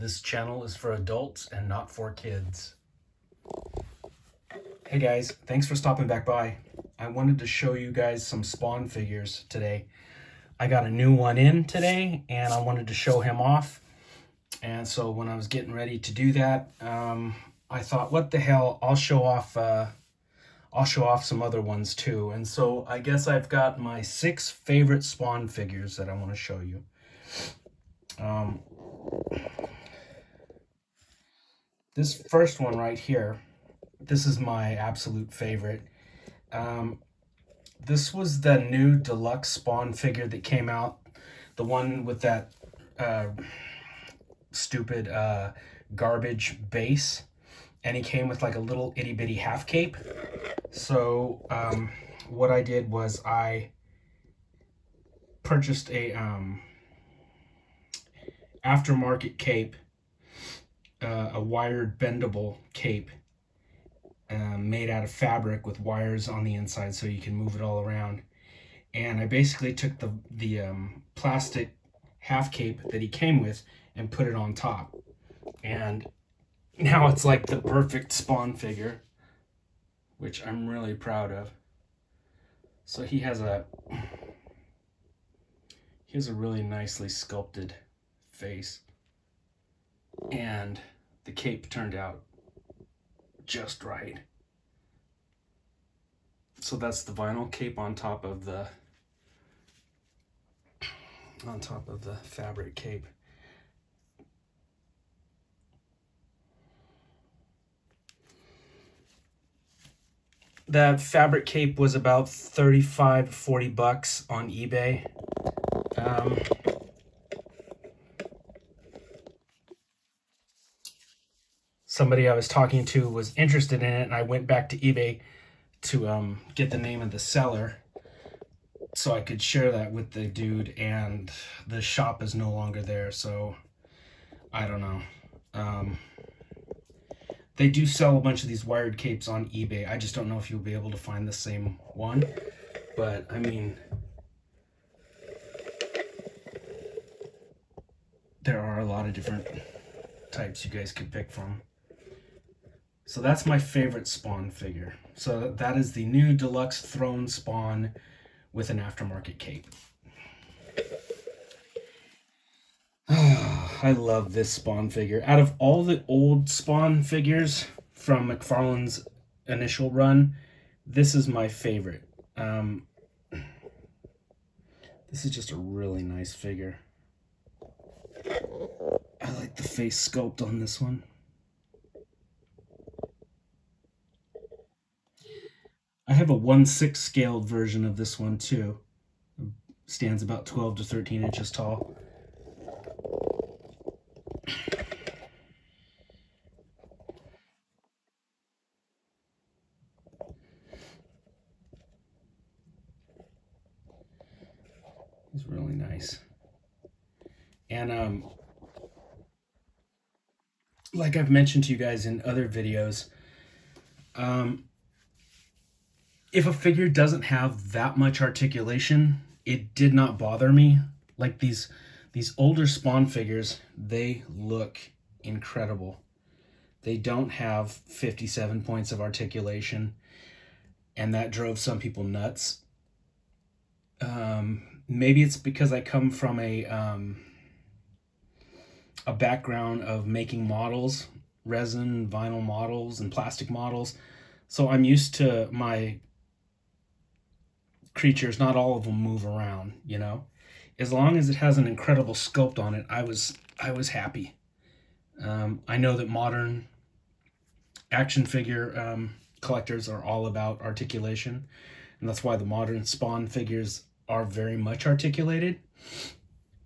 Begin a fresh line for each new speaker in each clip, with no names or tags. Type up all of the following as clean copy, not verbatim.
This channel is for adults and not for kids. Hey guys, thanks for stopping back by. I wanted to show you guys some Spawn figures today. I got a new one in today and I wanted to show him off. And so when I was getting ready to do that, I thought, what the hell, I'll show off some other ones too. And so I guess I've got my 6 favorite Spawn figures that I want to show you. This first one right here, this is my absolute favorite. This was the new deluxe Spawn figure that came out. The one with that stupid garbage base. And he came with like a little itty bitty half cape. So what I did was I purchased a aftermarket cape, a wired bendable cape made out of fabric with wires on the inside so you can move it all around. And I basically took the plastic half cape that he came with and put it on top. And now it's like the perfect Spawn figure, which I'm really proud of. So he has a really nicely sculpted face, and the cape turned out just right. So that's the vinyl cape on top of the fabric cape. That fabric cape was about $35 to $40 on eBay. Somebody I was talking to was interested in it, and I went back to eBay to get the name of the seller so I could share that with the dude, and the shop is no longer there, so I don't know. They do sell a bunch of these wired capes on eBay. I just don't know if you'll be able to find the same one. But, I mean, there are a lot of different types you guys could pick from. So that's my favorite Spawn figure. So that is the new deluxe throne Spawn with an aftermarket cape. I love this Spawn figure. Out of all the old Spawn figures from McFarlane's initial run, this is my favorite. This is just a really nice figure. I like the face sculpt on this one. I have a 1/6 scaled version of this one too. It stands about 12 to 13 inches tall. It's really nice. And like I've mentioned to you guys in other videos, if a figure doesn't have that much articulation, it did not bother me. Like these older Spawn figures, they look incredible. They don't have 57 points of articulation, and that drove some people nuts. Maybe it's because I come from a background of making models, resin, vinyl models, and plastic models. So I'm used to my creatures, not all of them move around, you know. As long as it has an incredible sculpt on it, I was happy. I know that modern action figure collectors are all about articulation, and that's why the modern Spawn figures are very much articulated.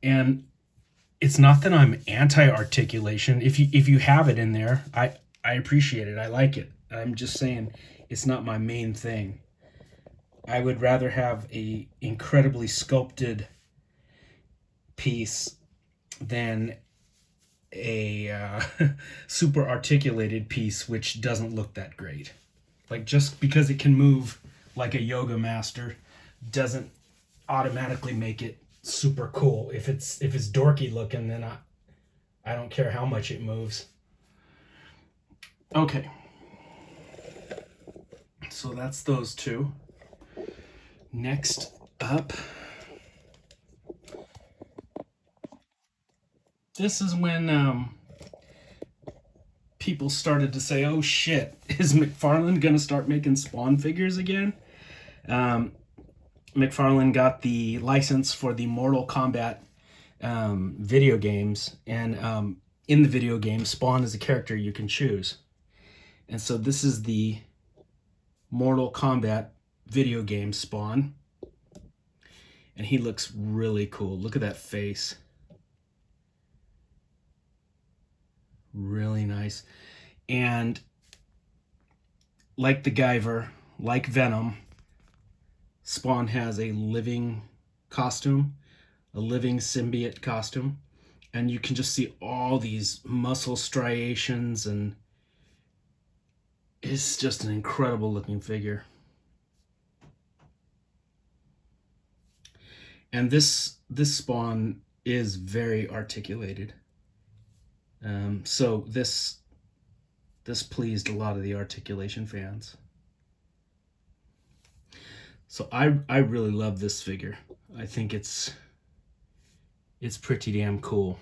And it's not that I'm anti-articulation. If you have it in there, I appreciate it. I like it. I'm just saying it's not my main thing. I would rather have a incredibly sculpted piece than a super articulated piece which doesn't look that great. Like, just because it can move like a yoga master doesn't automatically make it super cool. If it's dorky looking, then I don't care how much it moves. Okay. So that's those two. Next up, this is when people started to say, oh shit, is McFarlane gonna start making Spawn figures again? McFarlane got the license for the Mortal Kombat video games, and in the video game, Spawn is a character you can choose. And so this is the Mortal Kombat video game Spawn, and he looks really cool. Look at that face. Really nice. And like the Guyver, like Venom, Spawn has a living costume, a living symbiote costume, and you can just see all these muscle striations, and it's just an incredible looking figure. And this Spawn is very articulated. So this pleased a lot of the articulation fans. So I really love this figure. I think it's pretty damn cool.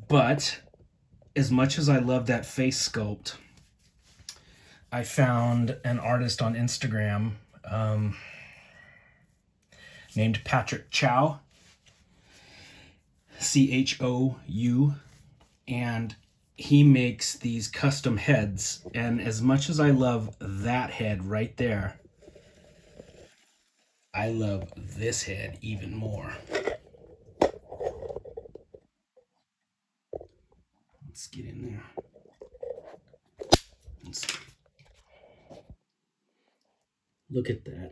But as much as I love that face sculpt, I found an artist on Instagram named Patrick Chow, Chou, and he makes these custom heads. And as much as I love that head right there, I love this head even more. Let's get in there. Look at that.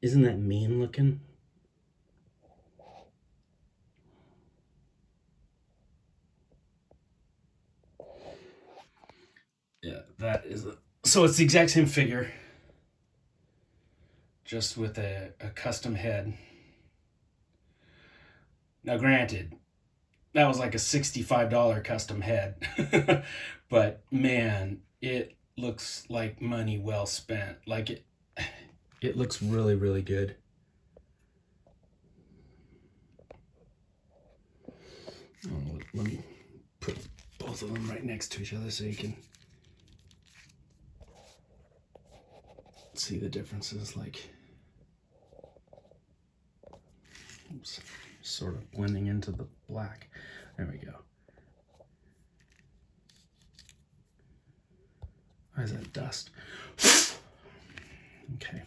Isn't that mean looking? Yeah, that is so it's the exact same figure, just with a custom head. Now granted, that was like a $65 custom head. But man, it looks like money well spent. Like it looks really, really good. Let me put both of them right next to each other so you can see the differences. Like, oops, sort of blending into the black. There we go. Why is that dust? Okay.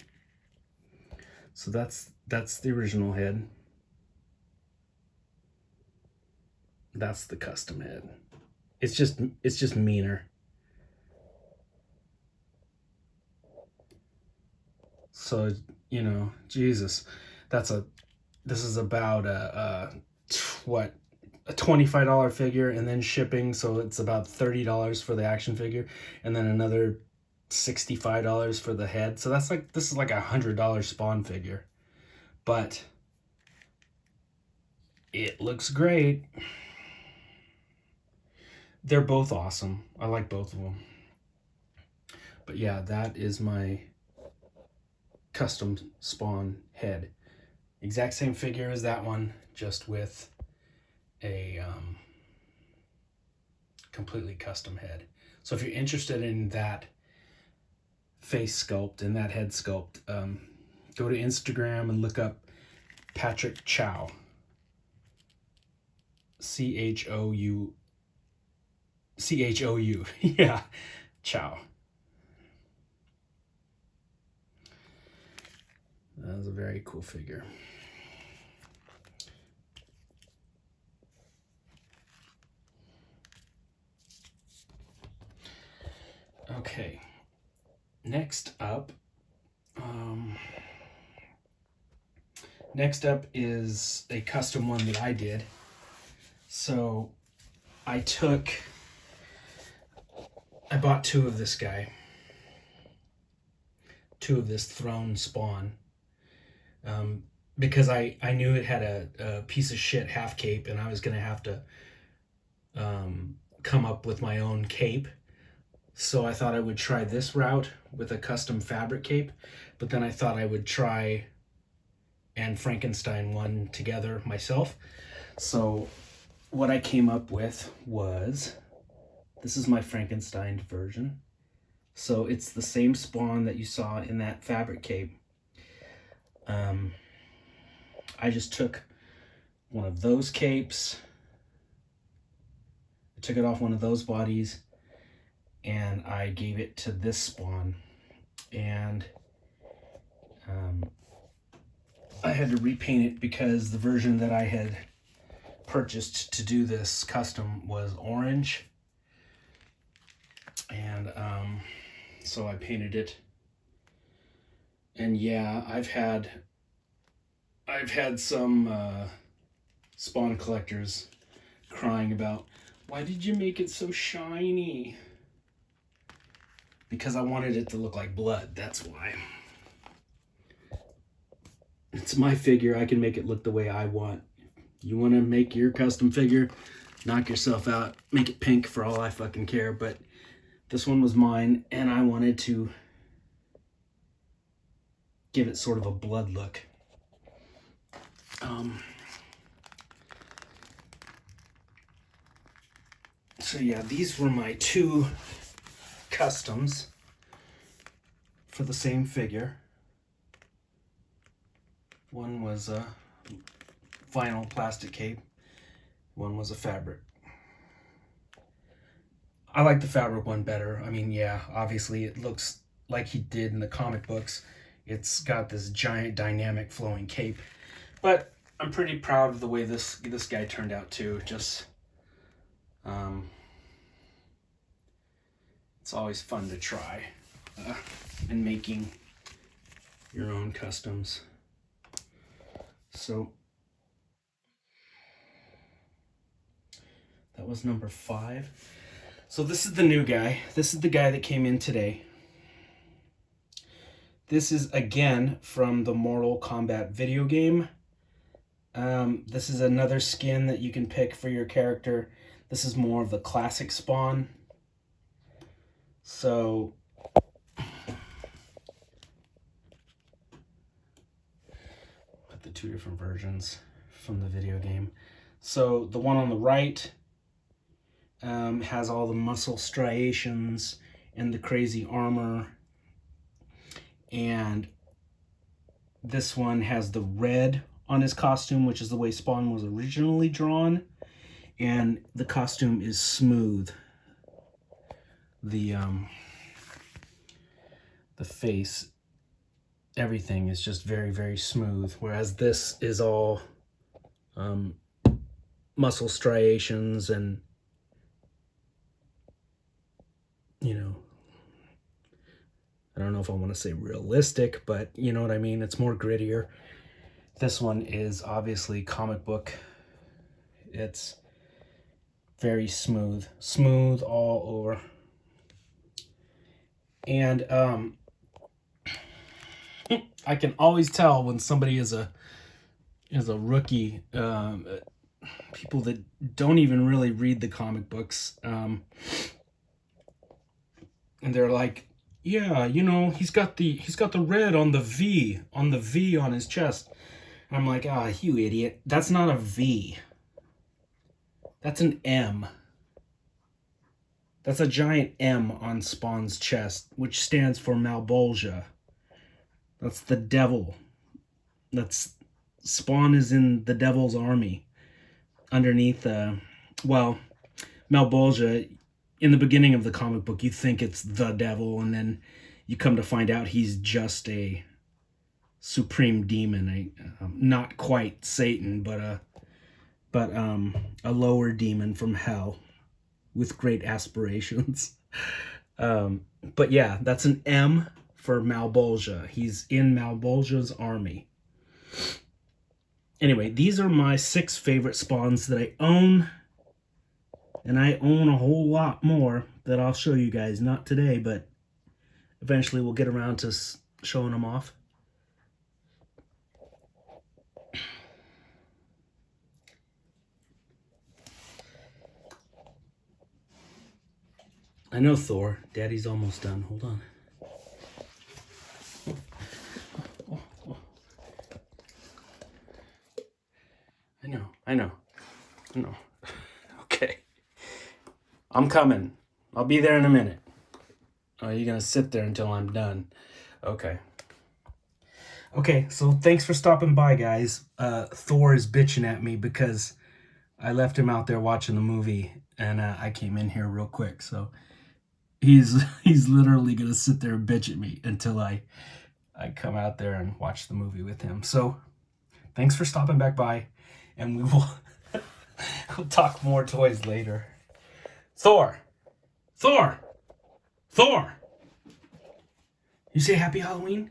So that's the original head. That's the custom head. It's just meaner. So, you know, Jesus, this is about a $25 figure, and then shipping, so it's about $30 for the action figure, and then another $65 for the head. So this is like $100 Spawn figure, but it looks great. They're both awesome. I like both of them. But yeah, that is my custom Spawn head. Exact same figure as that one, just with a completely custom head. So if you're interested in that face sculpt and that head sculpt, go to Instagram and look up Patrick Chow. Chou. Yeah, Chow. That was a very cool figure. Okay, next up is a custom one that I did. So I bought two of this guy, two of this throne Spawn. because I knew it had a piece of shit half cape, and I was gonna have to come up with my own cape. So I thought I would try this route with a custom fabric cape, but then I thought I would try and Frankenstein one together myself. So what I came up with was, this is my Frankenstein version. So it's the same spawn that you saw in that fabric cape. I just took one of those capes, I took it off one of those bodies, and I gave it to this spawn. And I had to repaint it because the version that I had purchased to do this custom was orange. And so I painted it. And yeah, I've had some spawn collectors crying about, why did you make it so shiny? Because I wanted it to look like blood, that's why. It's my figure, I can make it look the way I want. You want to make your custom figure, knock yourself out, make it pink for all I fucking care, but this one was mine, and I wanted to give it sort of a blood look. So yeah, these were my two customs for the same figure. One was a vinyl plastic cape, one was a fabric. I like the fabric one better. I mean, yeah, obviously it looks like he did in the comic books. It's got this giant dynamic flowing cape, but I'm pretty proud of the way this guy turned out too. Just it's always fun to try and making your own customs. So that was number 5. So this is the new guy. This is the guy that came in today. This is again from the Mortal Kombat video game. This is another skin that you can pick for your character. This is more of the classic spawn. So put the two different versions from the video game. So the one on the right has all the muscle striations and the crazy armor, and this one has the red on his costume, which is the way Spawn was originally drawn, and the costume is smooth. The face, everything is just very, very smooth, whereas this is all muscle striations and, you know, I don't know if I want to say realistic, but you know what I mean? It's more grittier. This one is obviously comic book. It's very smooth. Smooth all over. And I can always tell when somebody is a rookie. People that don't even really read the comic books. And they're like, yeah, you know, he's got the red on the V on his chest. And I'm like, ah, you idiot. That's not a V. That's an M. That's a giant M on Spawn's chest, which stands for Malbolgia. That's the devil. That's Spawn is in the devil's army. Underneath, well, Malbolgia, in the beginning of the comic book, you think it's the devil, and then you come to find out he's just a supreme demon, not quite Satan, but a lower demon from hell with great aspirations. But yeah, that's an M for Malbolgia. He's in Malbolgia's army. Anyway, these are my 6 favorite spawns that I own. And I own a whole lot more that I'll show you guys. Not today, but eventually we'll get around to showing them off. I know, Thor. Daddy's almost done. Hold on. I know. I know. I know. Okay. I'm coming. I'll be there in a minute. Oh, you're going to sit there until I'm done. Okay. Okay, so thanks for stopping by, guys. Thor is bitching at me because I left him out there watching the movie, and I came in here real quick. So he's literally gonna sit there and bitch at me until I come out there and watch the movie with him. So thanks for stopping back by, and we will we'll talk more toys later. Thor, Thor, Thor. You say Happy Halloween?